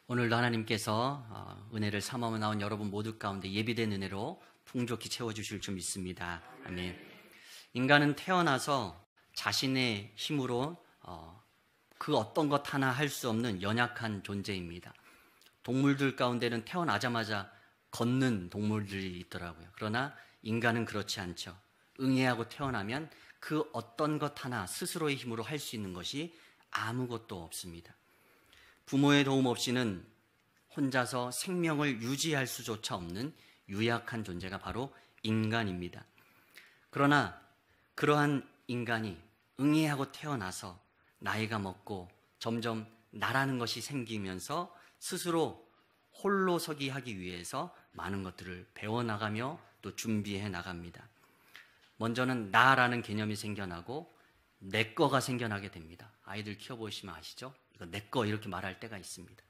오늘도 하나님께서 은혜를 삼아 나온 여러분 모두 가운데 예비된 은혜로 풍족히 채워주실 줄 믿습니다. 아멘. 인간은 태어나서 자신의 힘으로 그 어떤 것 하나 할 수 없는 연약한 존재입니다. 동물들 가운데는 태어나자마자 걷는 동물들이 있더라고요. 그러나 인간은 그렇지 않죠. 응애하고 태어나면 그 어떤 것 하나 스스로의 힘으로 할 수 있는 것이 아무것도 없습니다. 부모의 도움 없이는 혼자서 생명을 유지할 수조차 없는 유약한 존재가 바로 인간입니다. 그러나 그러한 인간이 응애하고 태어나서 나이가 먹고 점점 나라는 것이 생기면서 스스로 홀로 서기 하기 위해서 많은 것들을 배워나가며 또 준비해 나갑니다. 먼저는 나라는 개념이 생겨나고 내 거가 생겨나게 됩니다. 아이들 키워보시면 아시죠? 이거 내 거 이렇게 말할 때가 있습니다.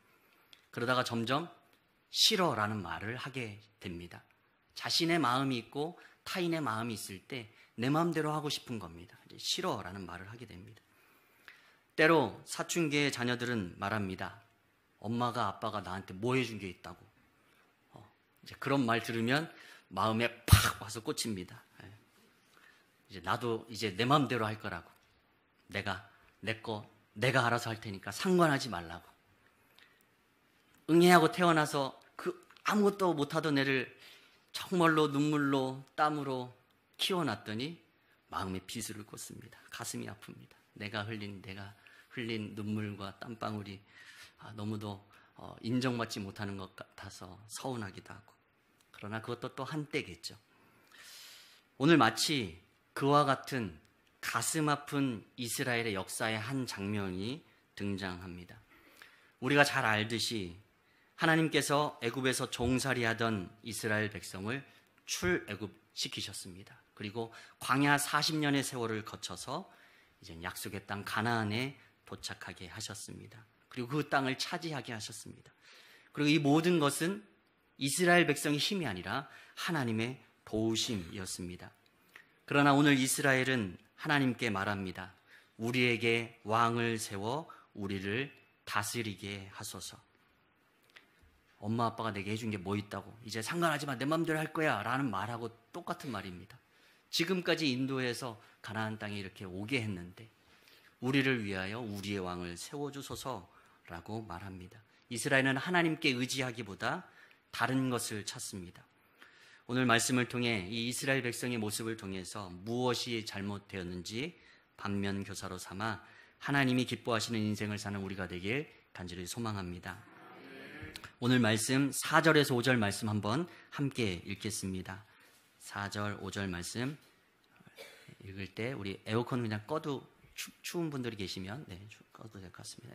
그러다가 점점 싫어라는 말을 하게 됩니다. 자신의 마음이 있고 타인의 마음이 있을 때 내 마음대로 하고 싶은 겁니다. 이제 싫어라는 말을 하게 됩니다. 때로 사춘기의 자녀들은 말합니다. 엄마가 아빠가 나한테 뭐 해준 게 있다고. 이제 그런 말 들으면 마음에 팍 와서 꽂힙니다. 이제 나도 이제 내 마음대로 할 거라고. 내가 알아서 할 테니까 상관하지 말라고. 응애하고 태어나서 그 아무것도 못하던 애를 정말로 눈물로 땀으로 키워놨더니 마음에 비수를 꽂습니다. 가슴이 아픕니다. 내가 흘린 눈물과 땀방울이 너무도 인정받지 못하는 것 같아서 서운하기도 하고. 그러나 그것도 또 한때겠죠. 오늘 마치 그와 같은 가슴 아픈 이스라엘의 역사의 한 장면이 등장합니다. 우리가 잘 알듯이 하나님께서 애굽에서 종살이하던 이스라엘 백성을 출애굽시키셨습니다. 그리고 광야 40년의 세월을 거쳐서 이제 약속의 땅 가나안에 도착하게 하셨습니다. 그리고 그 땅을 차지하게 하셨습니다. 그리고 이 모든 것은 이스라엘 백성의 힘이 아니라 하나님의 도우심이었습니다. 그러나 오늘 이스라엘은 하나님께 말합니다. 우리에게 왕을 세워 우리를 다스리게 하소서. 엄마 아빠가 내게 해준 게 뭐 있다고. 이제 상관하지 마. 내 마음대로 할 거야. 라는 말하고 똑같은 말입니다. 지금까지 인도에서 가나안 땅에 이렇게 오게 했는데 우리를 위하여 우리의 왕을 세워주소서라고 말합니다. 이스라엘은 하나님께 의지하기보다 다른 것을 찾습니다. 오늘 말씀을 통해 이 이스라엘 백성의 모습을 통해서 무엇이 잘못되었는지 반면교사로 삼아 하나님이 기뻐하시는 인생을 사는 우리가 되길 간절히 소망합니다. 오늘 말씀 4절에서 5절 말씀 한번 함께 읽겠습니다. 4절, 5절 말씀 읽을 때 우리 에어컨 그냥 꺼도 추운 분들이 계시면 꺼도 될 것 같습니다.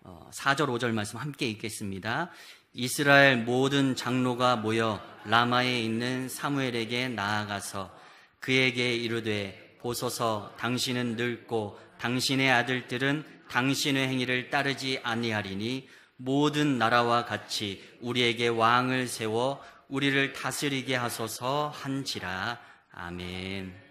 4절, 5절 말씀 함께 읽겠습니다. 이스라엘 모든 장로가 모여 라마에 있는 사무엘에게 나아가서 그에게 이르되 보소서 당신은 늙고 당신의 아들들은 당신의 행위를 따르지 아니하리니 모든 나라와 같이 우리에게 왕을 세워 우리를 다스리게 하소서 한지라. 아멘.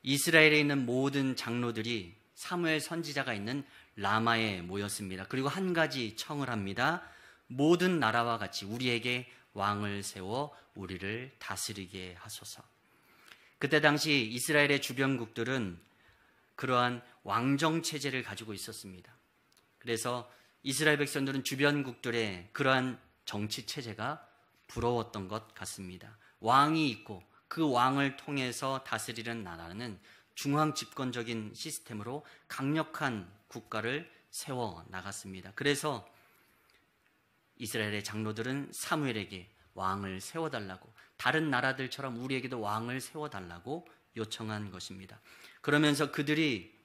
이스라엘에 있는 모든 장로들이 사무엘 선지자가 있는 라마에 모였습니다. 그리고 한 가지 청을 합니다. 모든 나라와 같이 우리에게 왕을 세워 우리를 다스리게 하소서. 그때 당시 이스라엘의 주변국들은 그러한 왕정 체제를 가지고 있었습니다. 그래서 이스라엘 백성들은 주변국들의 그러한 정치 체제가 부러웠던 것 같습니다. 왕이 있고 그 왕을 통해서 다스리는 나라는 중앙 집권적인 시스템으로 강력한 국가를 세워 나갔습니다. 그래서 이스라엘의 장로들은 사무엘에게 왕을 세워달라고, 다른 나라들처럼 우리에게도 왕을 세워달라고 요청한 것입니다. 그러면서 그들이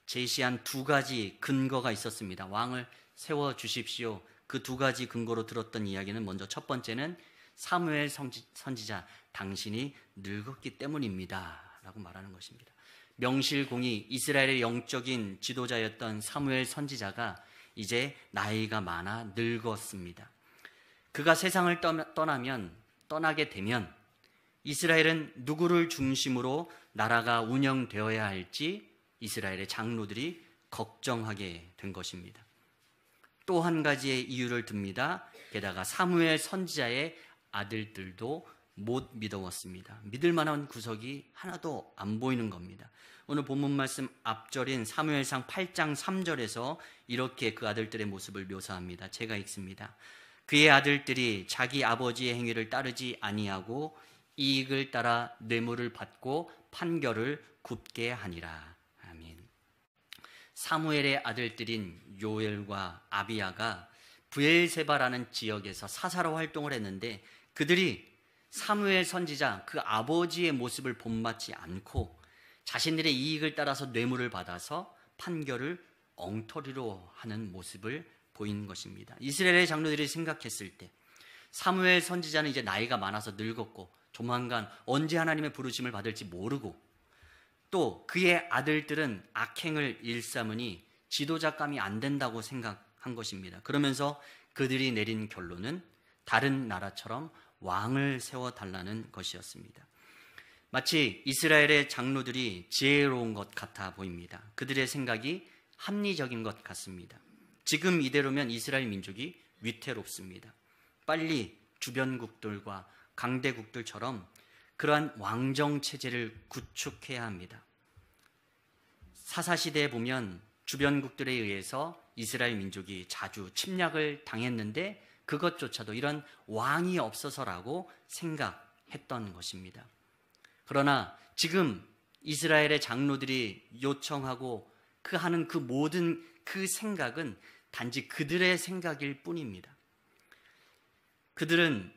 제시한 두 가지 근거가 있었습니다. 왕을 세워주십시오. 그 두 가지 근거로 들었던 이야기는 먼저 첫 번째는 사무엘 선지자 당신이 늙었기 때문입니다 라고 말하는 것입니다. 명실공히 이스라엘의 영적인 지도자였던 사무엘 선지자가 이제 나이가 많아 늙었습니다. 그가 세상을 떠나게 되면 이스라엘은 누구를 중심으로 나라가 운영되어야 할지 이스라엘의 장로들이 걱정하게 된 것입니다. 또 한 가지의 이유를 듭니다. 게다가 사무엘 선지자의 아들들도 못 믿어왔습니다. 믿을 만한 구석이 하나도 안 보이는 겁니다. 오늘 본문 말씀 앞절인 사무엘상 8장 3절에서 이렇게 그 아들들의 모습을 묘사합니다. 제가 읽습니다. 그의 아들들이 자기 아버지의 행위를 따르지 아니하고 이익을 따라 뇌물을 받고 판결을 굽게 하니라. 아멘. 사무엘의 아들들인 요엘과 아비야가 브엘세바라는 지역에서 사사로 활동을 했는데 그들이 사무엘 선지자 그 아버지의 모습을 본받지 않고 자신들의 이익을 따라서 뇌물을 받아서 판결을 엉터리로 하는 모습을 보인 것입니다. 이스라엘의 장로들이 생각했을 때 사무엘 선지자는 이제 나이가 많아서 늙었고 조만간 언제 하나님의 부르심을 받을지 모르고 또 그의 아들들은 악행을 일삼으니 지도자감이 안 된다고 생각한 것입니다. 그러면서 그들이 내린 결론은 다른 나라처럼 왕을 세워달라는 것이었습니다. 마치 이스라엘의 장로들이 지혜로운 것 같아 보입니다. 그들의 생각이 합리적인 것 같습니다. 지금 이대로면 이스라엘 민족이 위태롭습니다. 빨리 주변국들과 강대국들처럼 그러한 왕정 체제를 구축해야 합니다. 사사시대에 보면 주변국들에 의해서 이스라엘 민족이 자주 침략을 당했는데 그것조차도 이런 왕이 없어서라고 생각했던 것입니다. 그러나 지금 이스라엘의 장로들이 요청하고 하는 그 모든 그 생각은 단지 그들의 생각일 뿐입니다. 그들은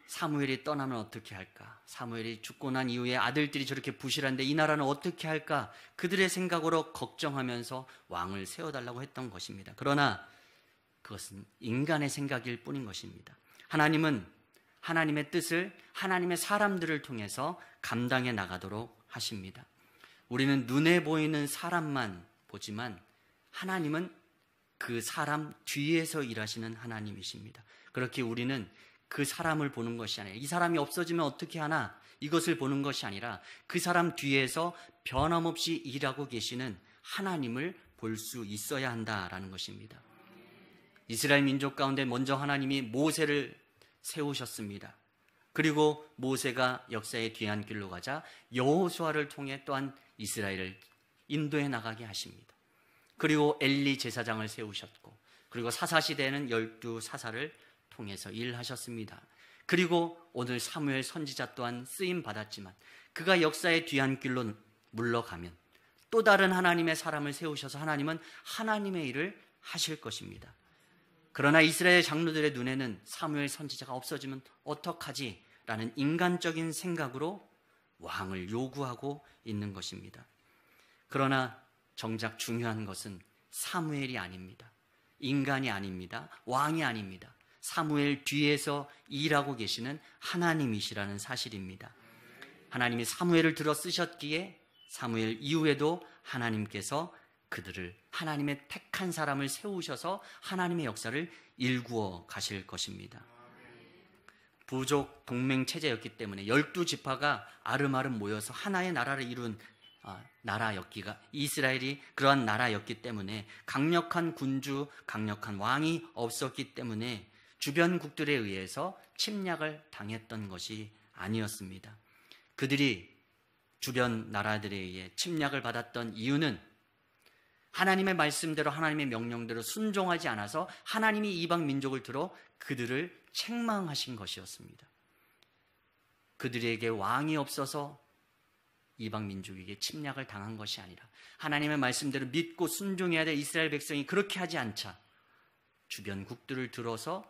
사무엘이 떠나면 어떻게 할까? 사무엘이 죽고 난 이후에 아들들이 저렇게 부실한데 이 나라는 어떻게 할까? 그들의 생각으로 걱정하면서 왕을 세워달라고 했던 것입니다. 그러나 그것은 인간의 생각일 뿐인 것입니다. 하나님은 하나님의 뜻을 하나님의 사람들을 통해서 감당해 나가도록 하십니다. 우리는 눈에 보이는 사람만 보지만 하나님은 그 사람 뒤에서 일하시는 하나님이십니다. 그렇게 우리는 그 사람을 보는 것이 아니라 이 사람이 없어지면 어떻게 하나 이것을 보는 것이 아니라 그 사람 뒤에서 변함없이 일하고 계시는 하나님을 볼 수 있어야 한다라는 것입니다. 이스라엘 민족 가운데 먼저 하나님이 모세를 세우셨습니다. 그리고 모세가 역사의 뒤안길로 가자 여호수아를 통해 또한 이스라엘을 인도해 나가게 하십니다. 그리고 엘리 제사장을 세우셨고 그리고 사사시대에는 12사사를 통해서 일하셨습니다. 그리고 오늘 사무엘 선지자 또한 쓰임 받았지만 그가 역사의 뒤안길로 물러가면 또 다른 하나님의 사람을 세우셔서 하나님은 하나님의 일을 하실 것입니다. 그러나 이스라엘 장로들의 눈에는 사무엘 선지자가 없어지면 어떡하지? 라는 인간적인 생각으로 왕을 요구하고 있는 것입니다. 그러나 정작 중요한 것은 사무엘이 아닙니다. 인간이 아닙니다. 왕이 아닙니다. 사무엘 뒤에서 일하고 계시는 하나님이시라는 사실입니다. 하나님이 사무엘을 들어 쓰셨기에 사무엘 이후에도 하나님께서 그들을 하나님의 택한 사람을 세우셔서 하나님의 역사를 일구어 가실 것입니다. 부족 동맹 체제였기 때문에 12지파가 아름아름 모여서 하나의 나라를 이룬 나라였기가 이스라엘이 그러한 나라였기 때문에 강력한 군주, 강력한 왕이 없었기 때문에 주변국들에 의해서 침략을 당했던 것이 아니었습니다. 그들이 주변 나라들에 의해 침략을 받았던 이유는 하나님의 말씀대로 하나님의 명령대로 순종하지 않아서 하나님이 이방 민족을 들어 그들을 책망하신 것이었습니다. 그들에게 왕이 없어서 이방 민족에게 침략을 당한 것이 아니라 하나님의 말씀대로 믿고 순종해야 될 이스라엘 백성이 그렇게 하지 않자 주변국들을 들어서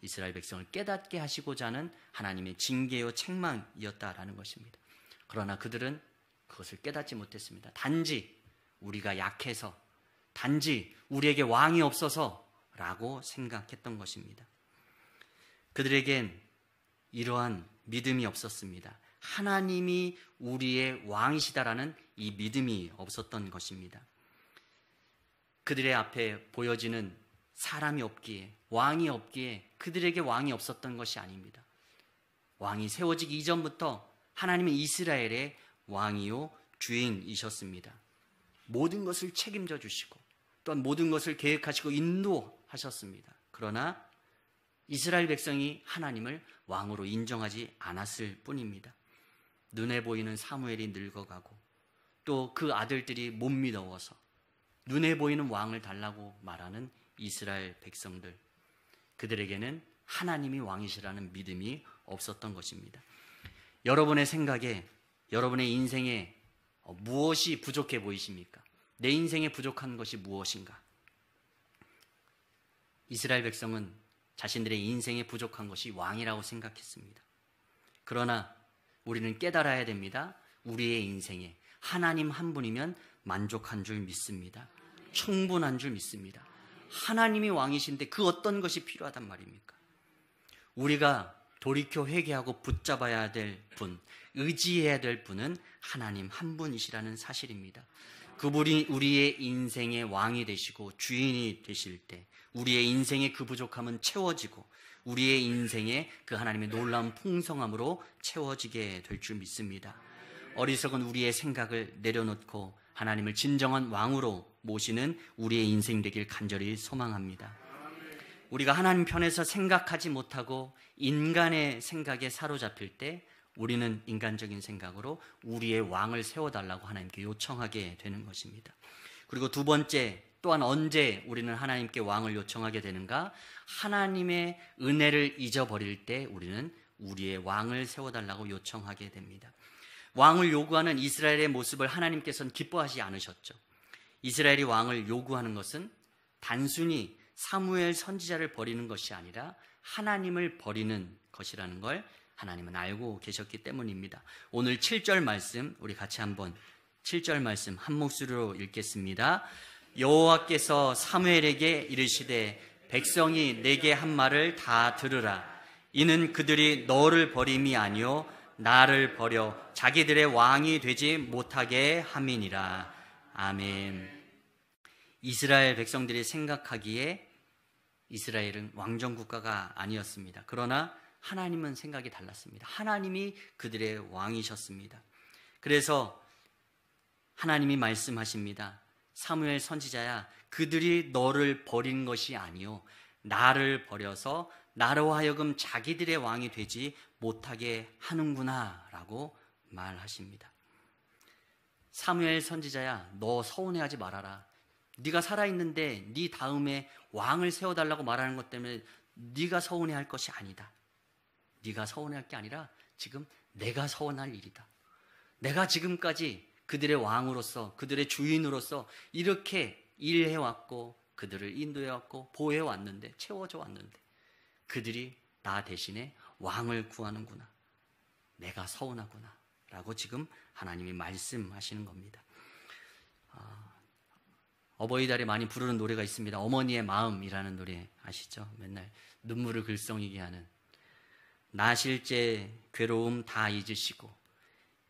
이스라엘 백성을 깨닫게 하시고자 하는 하나님의 징계요 책망이었다라는 것입니다. 그러나 그들은 그것을 깨닫지 못했습니다. 단지 우리가 약해서, 단지 우리에게 왕이 없어서 라고 생각했던 것입니다. 그들에겐 이러한 믿음이 없었습니다. 하나님이 우리의 왕이시다라는 이 믿음이 없었던 것입니다. 그들의 앞에 보여지는 사람이 없기에, 왕이 없기에 그들에게 왕이 없었던 것이 아닙니다. 왕이 세워지기 이전부터 하나님은 이스라엘의 왕이요 주인이셨습니다. 모든 것을 책임져 주시고 또한 모든 것을 계획하시고 하셨습니다. 그러나 이스라엘 백성이 하나님을 왕으로 인정하지 않았을 뿐입니다. 눈에 보이는 사무엘이 늙어가고 또 그 아들들이 못 믿어워서 눈에 보이는 왕을 달라고 말하는 이스라엘 백성들, 그들에게는 하나님이 왕이시라는 믿음이 없었던 것입니다. 여러분의 생각에, 여러분의 인생에 무엇이 부족해 보이십니까? 내 인생에 부족한 것이 무엇인가? 이스라엘 백성은 자신들의 인생에 부족한 것이 왕이라고 생각했습니다. 그러나 우리는 깨달아야 됩니다. 우리의 인생에 하나님 한 분이면 만족한 줄 믿습니다. 충분한 줄 믿습니다. 하나님이 왕이신데 그 어떤 것이 필요하단 말입니까? 우리가 돌이켜 회개하고 붙잡아야 될 분, 의지해야 될 분은 하나님 한 분이시라는 사실입니다. 그분이 우리의 인생의 왕이 되시고 주인이 되실 때 우리의 인생의 그 부족함은 채워지고 우리의 인생에 그 하나님의 놀라운 풍성함으로 채워지게 될 줄 믿습니다. 어리석은 우리의 생각을 내려놓고 하나님을 진정한 왕으로 모시는 우리의 인생 되길 간절히 소망합니다. 우리가 하나님 편에서 생각하지 못하고 인간의 생각에 사로잡힐 때 우리는 인간적인 생각으로 우리의 왕을 세워달라고 하나님께 요청하게 되는 것입니다. 그리고 두 번째, 또한 언제 우리는 하나님께 왕을 요청하게 되는가? 하나님의 은혜를 잊어버릴 때 우리는 우리의 왕을 세워달라고 요청하게 됩니다. 왕을 요구하는 이스라엘의 모습을 하나님께서는 기뻐하지 않으셨죠. 이스라엘이 왕을 요구하는 것은 단순히 사무엘 선지자를 버리는 것이 아니라 하나님을 버리는 것이라는 걸 하나님은 알고 계셨기 때문입니다. 오늘 7절 말씀 우리 같이 한번 7절 말씀 한 목소리로 읽겠습니다. 여호와께서 사무엘에게 이르시되 백성이 내게 한 말을 다 들으라. 이는 그들이 너를 버림이 아니요 나를 버려 자기들의 왕이 되지 못하게 함이니라. 아멘. 이스라엘 백성들이 생각하기에 이스라엘은 왕정국가가 아니었습니다. 그러나 하나님은 생각이 달랐습니다. 하나님이 그들의 왕이셨습니다. 그래서 하나님이 말씀하십니다. 사무엘 선지자야, 그들이 너를 버린 것이 아니요 나를 버려서 나로 하여금 자기들의 왕이 되지 못하게 하는구나 라고 말하십니다. 사무엘 선지자야, 너 서운해하지 말아라. 네가 살아있는데 네 다음에 왕을 세워달라고 말하는 것 때문에 네가 서운해할 것이 아니다. 네가 서운해할 게 아니라 지금 내가 서운할 일이다. 내가 지금까지 그들의 왕으로서, 그들의 주인으로서 이렇게 일해왔고 그들을 인도해왔고 보호해왔는데, 채워줘 왔는데 그들이 나 대신에 왕을 구하는구나. 내가 서운하구나 라고 지금 하나님이 말씀하시는 겁니다. 어버이달에 많이 부르는 노래가 있습니다. 어머니의 마음이라는 노래 아시죠? 맨날 눈물을 글썽이게 하는. 나실제 괴로움 다 잊으시고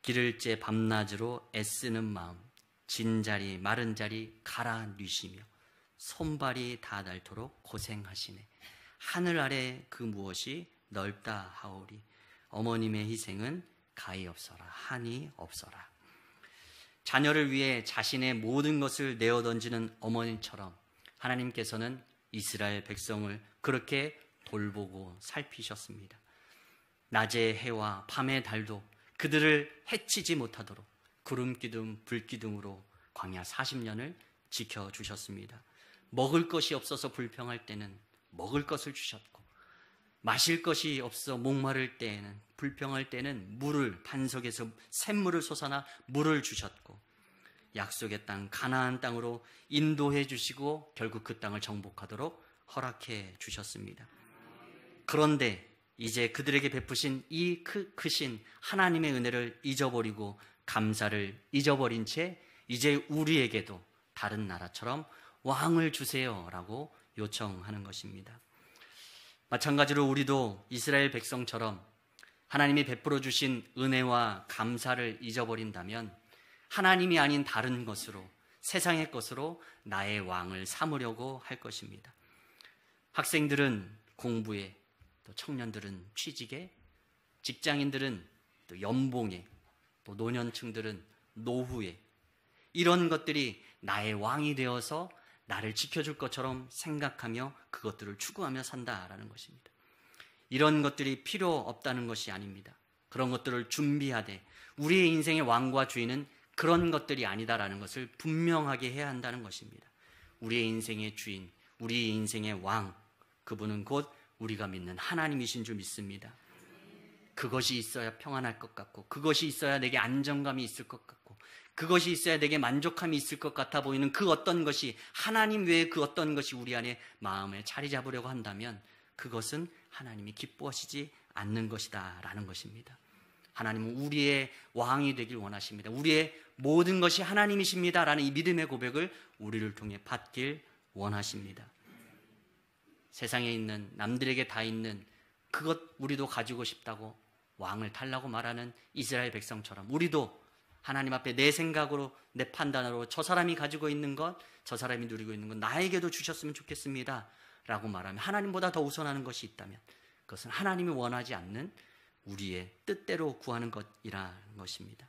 기를제 밤낮으로 애쓰는 마음, 진자리 마른 자리 갈아 뉘시며 손발이 다 닳도록 고생하시네. 하늘 아래 그 무엇이 넓다 하오리. 어머님의 희생은 가히 없어라, 한이 없어라. 자녀를 위해 자신의 모든 것을 내어 던지는 어머니처럼 하나님께서는 이스라엘 백성을 그렇게 돌보고 살피셨습니다. 낮의 해와 밤의 달도 그들을 해치지 못하도록 구름기둥 불기둥으로 광야 40년을 지켜주셨습니다. 먹을 것이 없어서 불평할 때는 먹을 것을 주셨고, 마실 것이 없어 목마를 때에는, 불평할 때는 물을, 반석에서 샘물을 솟아나 물을 주셨고, 약속의 땅 가나안 땅으로 인도해 주시고 결국 그 땅을 정복하도록 허락해 주셨습니다. 그런데 이제 그들에게 베푸신 이 크신 하나님의 은혜를 잊어버리고 감사를 잊어버린 채 이제 우리에게도 다른 나라처럼 왕을 주세요라고 요청하는 것입니다. 마찬가지로 우리도 이스라엘 백성처럼 하나님이 베풀어 주신 은혜와 감사를 잊어버린다면 하나님이 아닌 다른 것으로, 세상의 것으로 나의 왕을 삼으려고 할 것입니다. 학생들은 공부에, 또 청년들은 취직에, 직장인들은 또 연봉에, 또 노년층들은 노후에, 이런 것들이 나의 왕이 되어서 나를 지켜줄 것처럼 생각하며 그것들을 추구하며 산다라는 것입니다. 이런 것들이 필요 없다는 것이 아닙니다. 그런 것들을 준비하되 우리의 인생의 왕과 주인은 그런 것들이 아니다라는 것을 분명하게 해야 한다는 것입니다. 우리의 인생의 주인, 우리의 인생의 왕, 그분은 곧 우리가 믿는 하나님이신 줄 믿습니다. 그것이 있어야 평안할 것 같고, 그것이 있어야 내게 안정감이 있을 것 같고, 그것이 있어야 내게 만족함이 있을 것 같아 보이는 그 어떤 것이, 하나님 외에 그 어떤 것이 우리 안에 마음에 자리 잡으려고 한다면 그것은 하나님이 기뻐하시지 않는 것이다 라는 것입니다. 하나님은 우리의 왕이 되길 원하십니다. 우리의 모든 것이 하나님이십니다 라는 이 믿음의 고백을 우리를 통해 받길 원하십니다. 세상에 있는, 남들에게 다 있는 그것 우리도 가지고 싶다고 왕을 달라고 말하는 이스라엘 백성처럼 우리도 하나님 앞에 내 생각으로, 내 판단으로 저 사람이 가지고 있는 것, 저 사람이 누리고 있는 것 나에게도 주셨으면 좋겠습니다 라고 말하면, 하나님보다 더 우선하는 것이 있다면 그것은 하나님이 원하지 않는 우리의 뜻대로 구하는 것이라는 것입니다.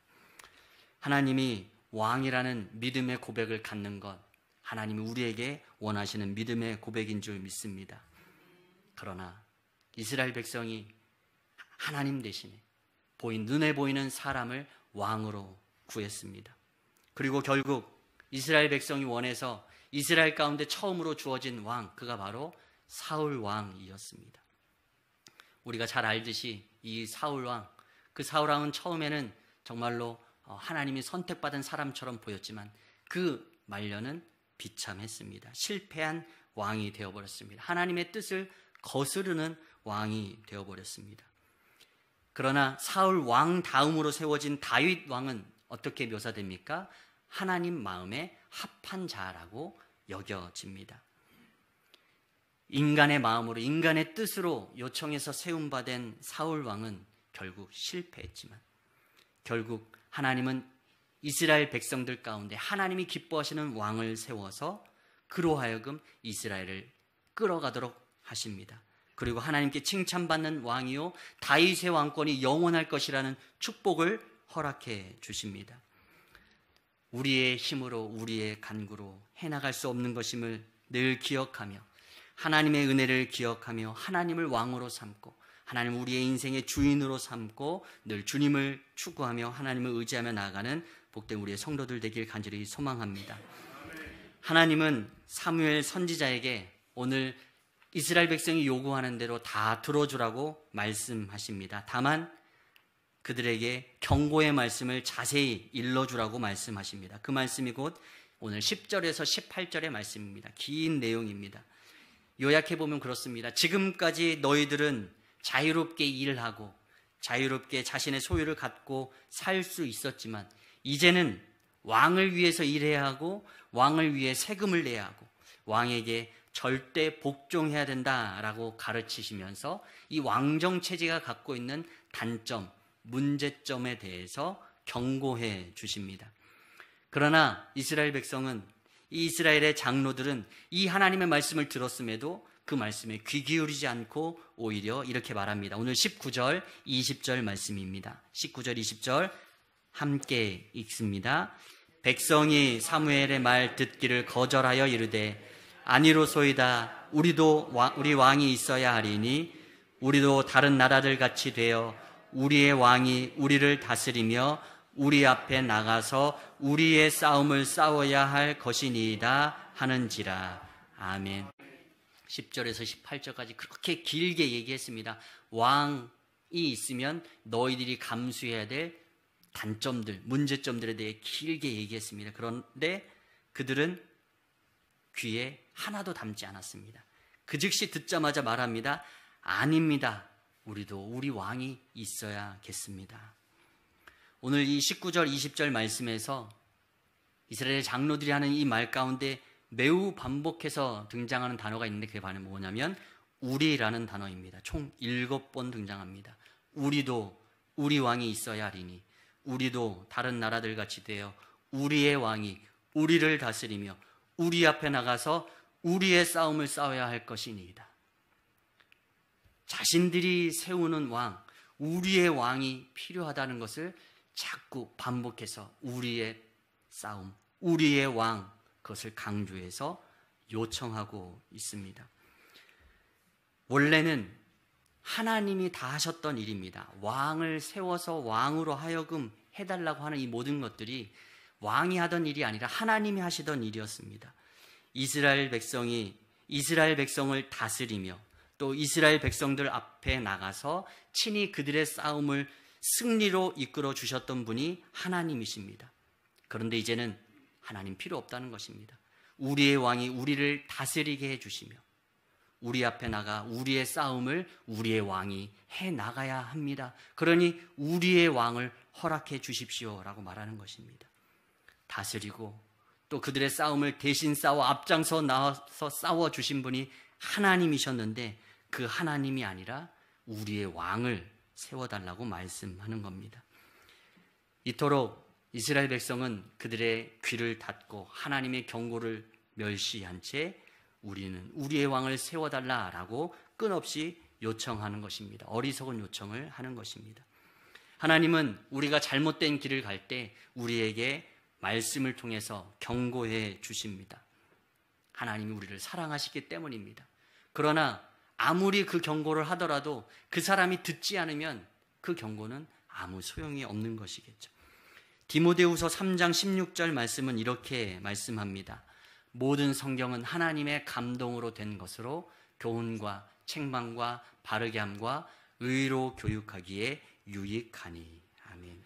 하나님이 왕이라는 믿음의 고백을 갖는 것, 하나님이 우리에게 원하시는 믿음의 고백인 줄 믿습니다. 그러나 이스라엘 백성이 하나님 대신에 눈에 보이는 사람을 왕으로 구했습니다. 그리고 결국 이스라엘 백성이 원해서 이스라엘 가운데 처음으로 주어진 왕, 그가 바로 사울 왕이었습니다. 우리가 잘 알듯이 이 사울 왕, 그 사울 왕은 처음에는 정말로 하나님이 선택받은 사람처럼 보였지만 그 말년은 비참했습니다. 실패한 왕이 되어버렸습니다. 하나님의 뜻을 거스르는 왕이 되어버렸습니다. 그러나 사울 왕 다음으로 세워진 다윗 왕은 어떻게 묘사됩니까? 하나님 마음에 합한 자라고 여겨집니다. 인간의 마음으로, 인간의 뜻으로 요청해서 세움받은 사울 왕은 결국 실패했지만, 결국 하나님은 이스라엘 백성들 가운데 하나님이 기뻐하시는 왕을 세워서 그로 하여금 이스라엘을 끌어가도록 하십니다. 그리고 하나님께 칭찬받는 왕이요 다윗의 왕권이 영원할 것이라는 축복을 허락해 주십니다. 우리의 힘으로, 우리의 간구로 해나갈 수 없는 것임을 늘 기억하며, 하나님의 은혜를 기억하며 하나님을 왕으로 삼고 하나님 우리의 인생의 주인으로 삼고 늘 주님을 추구하며 하나님을 의지하며 나아가는 복된 우리의 성도들 되길 간절히 소망합니다. 하나님은 사무엘 선지자에게 오늘 이스라엘 백성이 요구하는 대로 다 들어주라고 말씀하십니다. 다만 그들에게 경고의 말씀을 자세히 일러주라고 말씀하십니다. 그 말씀이 곧 오늘 10절에서 18절의 말씀입니다. 긴 내용입니다. 요약해보면 그렇습니다. 지금까지 너희들은 자유롭게 일하고 자유롭게 자신의 소유를 갖고 살 수 있었지만 이제는 왕을 위해서 일해야 하고 왕을 위해 세금을 내야 하고 왕에게 절대 복종해야 된다라고 가르치시면서 이 왕정 체제가 갖고 있는 단점, 문제점에 대해서 경고해 주십니다. 그러나 이스라엘 백성은, 이 이스라엘의 장로들은 이 하나님의 말씀을 들었음에도 그 말씀에 귀 기울이지 않고 오히려 이렇게 말합니다. 오늘 19절, 20절 말씀입니다. 19절, 20절 함께 읽습니다. 백성이 사무엘의 말 듣기를 거절하여 이르되 아니로소이다. 우리 왕이 있어야 하리니 우리도 다른 나라들 같이 되어 우리의 왕이 우리를 다스리며 우리 앞에 나가서 우리의 싸움을 싸워야 할 것이니이다 하는지라. 아멘. 10절에서 18절까지 그렇게 길게 얘기했습니다. 왕이 있으면 너희들이 감수해야 될 단점들, 문제점들에 대해 길게 얘기했습니다. 그런데 그들은 귀에 하나도 담지 않았습니다. 그 즉시 듣자마자 말합니다. 아닙니다. 우리도 우리 왕이 있어야겠습니다. 오늘 이 19절, 20절 말씀에서 이스라엘 장로들이 하는 이 말 가운데 매우 반복해서 등장하는 단어가 있는데 그게 바로 뭐냐면 우리라는 단어입니다. 총 7번 등장합니다. 우리도 우리 왕이 있어야 하리니 우리도 다른 나라들 같이 되어 우리의 왕이 우리를 다스리며 우리 앞에 나가서 우리의 싸움을 싸워야 할 것이니이다. 자신들이 세우는 왕, 우리의 왕이 필요하다는 것을 자꾸 반복해서 우리의 싸움, 우리의 왕, 그것을 강조해서 요청하고 있습니다. 원래는 하나님이 다 하셨던 일입니다. 왕을 세워서 왕으로 하여금 해달라고 하는 이 모든 것들이 왕이 하던 일이 아니라 하나님이 하시던 일이었습니다. 이스라엘 백성을 다스리며 또 이스라엘 백성들 앞에 나가서 친히 그들의 싸움을 승리로 이끌어 주셨던 분이 하나님이십니다. 그런데 이제는 하나님 필요 없다는 것입니다. 우리의 왕이 우리를 다스리게 해주시며 우리 앞에 나가 우리의 싸움을 우리의 왕이 해나가야 합니다. 그러니 우리의 왕을 허락해 주십시오라고 말하는 것입니다. 다스리고 또 그들의 싸움을 대신 싸워 앞장서 나와서 싸워주신 분이 하나님이셨는데 그 하나님이 아니라 우리의 왕을 세워달라고 말씀하는 겁니다. 이토록 이스라엘 백성은 그들의 귀를 닫고 하나님의 경고를 멸시한 채 우리는 우리의 왕을 세워달라라고 끊없이 요청하는 것입니다. 어리석은 요청을 하는 것입니다. 하나님은 우리가 잘못된 길을 갈 때 우리에게 말씀을 통해서 경고해 주십니다. 하나님이 우리를 사랑하시기 때문입니다. 그러나 아무리 그 경고를 하더라도 그 사람이 듣지 않으면 그 경고는 아무 소용이 없는 것이겠죠. 디모데후서 3장 16절 말씀은 이렇게 말씀합니다. 모든 성경은 하나님의 감동으로 된 것으로 교훈과 책망과 바르게 함과 의로 교육하기에 유익하니. 아멘.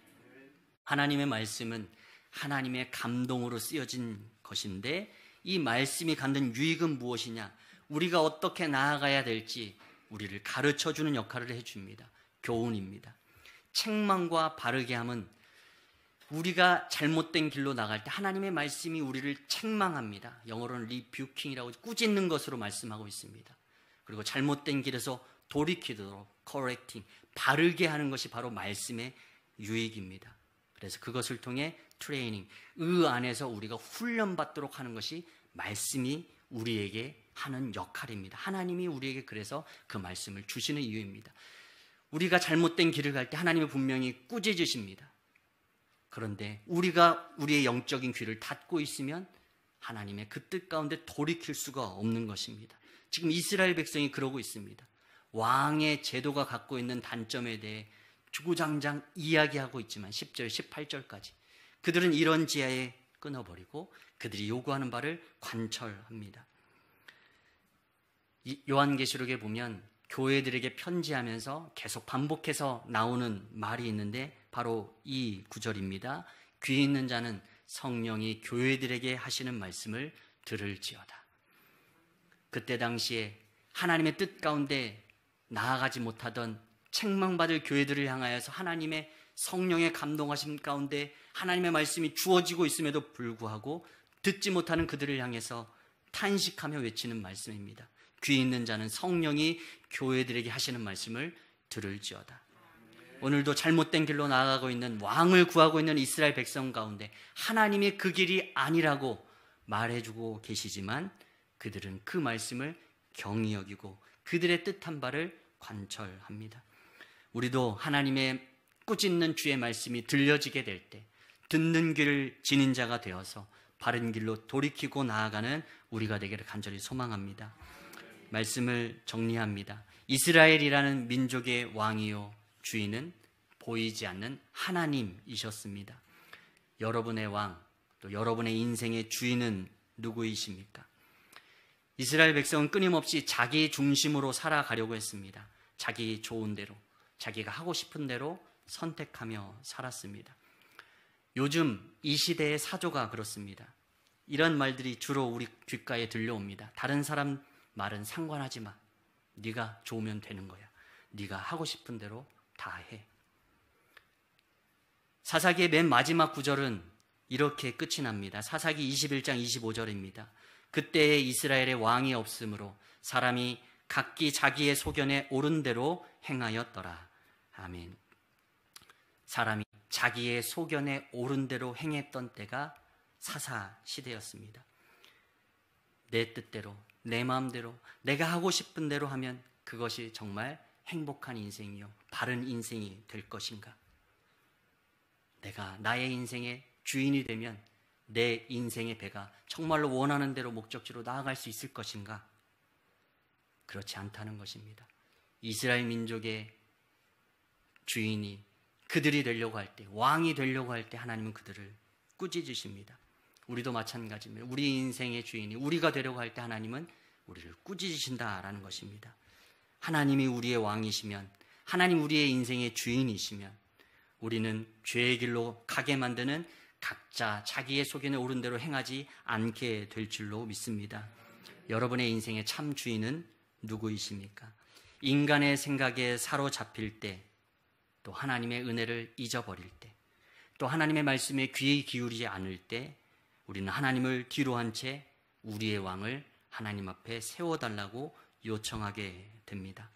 하나님의 말씀은 하나님의 감동으로 쓰여진 것인데 이 말씀이 갖는 유익은 무엇이냐? 우리가 어떻게 나아가야 될지 우리를 가르쳐주는 역할을 해줍니다. 교훈입니다. 책망과 바르게 함은 우리가 잘못된 길로 나갈 때 하나님의 말씀이 우리를 책망합니다. 영어로는 rebuking이라고 꾸짖는 것으로 말씀하고 있습니다. 그리고 잘못된 길에서 돌이키도록 correcting, 바르게 하는 것이 바로 말씀의 유익입니다. 그래서 그것을 통해 트레이닝, 안에서 우리가 훈련받도록 하는 것이 말씀이 우리에게 하는 역할입니다. 하나님이 우리에게 그래서 그 말씀을 주시는 이유입니다. 우리가 잘못된 길을 갈 때 하나님은 분명히 꾸짖으십니다. 그런데 우리가 우리의 영적인 귀를 닫고 있으면 하나님의 그 뜻 가운데 돌이킬 수가 없는 것입니다. 지금 이스라엘 백성이 그러고 있습니다. 왕의 제도가 갖고 있는 단점에 대해 주구장창 이야기하고 있지만 10절, 18절까지 그들은 이런 지하에 끊어버리고 그들이 요구하는 바를 관철합니다. 요한계시록에 보면 교회들에게 편지하면서 계속 반복해서 나오는 말이 있는데 바로 이 구절입니다. 귀 있는 자는 성령이 교회들에게 하시는 말씀을 들을지어다. 그때 당시에 하나님의 뜻 가운데 나아가지 못하던 책망받을 교회들을 향하여서 하나님의 성령의 감동하심 가운데 하나님의 말씀이 주어지고 있음에도 불구하고 듣지 못하는 그들을 향해서 탄식하며 외치는 말씀입니다. 귀 있는 자는 성령이 교회들에게 하시는 말씀을 들을지어다. 오늘도 잘못된 길로 나아가고 있는 왕을 구하고 있는 이스라엘 백성 가운데 하나님의 그 길이 아니라고 말해주고 계시지만 그들은 그 말씀을 경히 여기고 그들의 뜻한 바를 관철합니다. 우리도 하나님의 꾸짖는 주의 말씀이 들려지게 될 때 듣는 귀를 지닌 자가 되어서 바른 길로 돌이키고 나아가는 우리가 되기를 간절히 소망합니다. 말씀을 정리합니다. 이스라엘이라는 민족의 왕이요 주인은 보이지 않는 하나님이셨습니다. 여러분의 왕, 또 여러분의 인생의 주인은 누구이십니까? 이스라엘 백성은 끊임없이 자기 중심으로 살아가려고 했습니다. 자기 좋은 대로, 자기가 하고 싶은 대로 선택하며 살았습니다. 요즘 이 시대의 사조가 그렇습니다. 이런 말들이 주로 우리 귓가에 들려옵니다. 다른 사람 말은 상관하지 마. 네가 좋으면 되는 거야. 네가 하고 싶은 대로 다 해. 사사기의 맨 마지막 구절은 이렇게 끝이 납니다. 사사기 21장 25절입니다. 그때에 이스라엘의 왕이 없으므로 사람이 각기 자기의 소견에 옳은 대로 행하였더라. 아멘. 사람이 자기의 소견에 옳은 대로 행했던 때가 사사 시대였습니다. 내 뜻대로, 내 마음대로, 내가 하고 싶은 대로 하면 그것이 정말 행복한 인생이요, 바른 인생이 될 것인가? 내가 나의 인생의 주인이 되면 내 인생의 배가 정말로 원하는 대로 목적지로 나아갈 수 있을 것인가? 그렇지 않다는 것입니다. 이스라엘 민족의 주인이 그들이 되려고 할 때, 왕이 되려고 할 때 하나님은 그들을 꾸짖으십니다. 우리도 마찬가지입니다. 우리 인생의 주인이 우리가 되려고 할 때 하나님은 우리를 꾸짖으신다라는 것입니다. 하나님이 우리의 왕이시면, 하나님 우리의 인생의 주인이시면 우리는 죄의 길로 가게 만드는 각자 자기의 속에는 옳은 대로 행하지 않게 될 줄로 믿습니다. 여러분의 인생의 참 주인은 누구이십니까? 인간의 생각에 사로잡힐 때, 또 하나님의 은혜를 잊어버릴 때, 또 하나님의 말씀에 귀 기울이지 않을 때 우리는 하나님을 뒤로 한 채 우리의 왕을 하나님 앞에 세워달라고 요청하게 됩니다.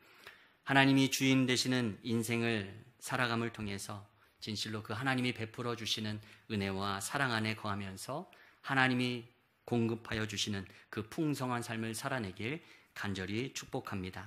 하나님이 주인 되시는 인생을 살아감을 통해서 진실로 그 하나님이 베풀어 주시는 은혜와 사랑 안에 거하면서 하나님이 공급하여 주시는 그 풍성한 삶을 살아내길 간절히 축복합니다.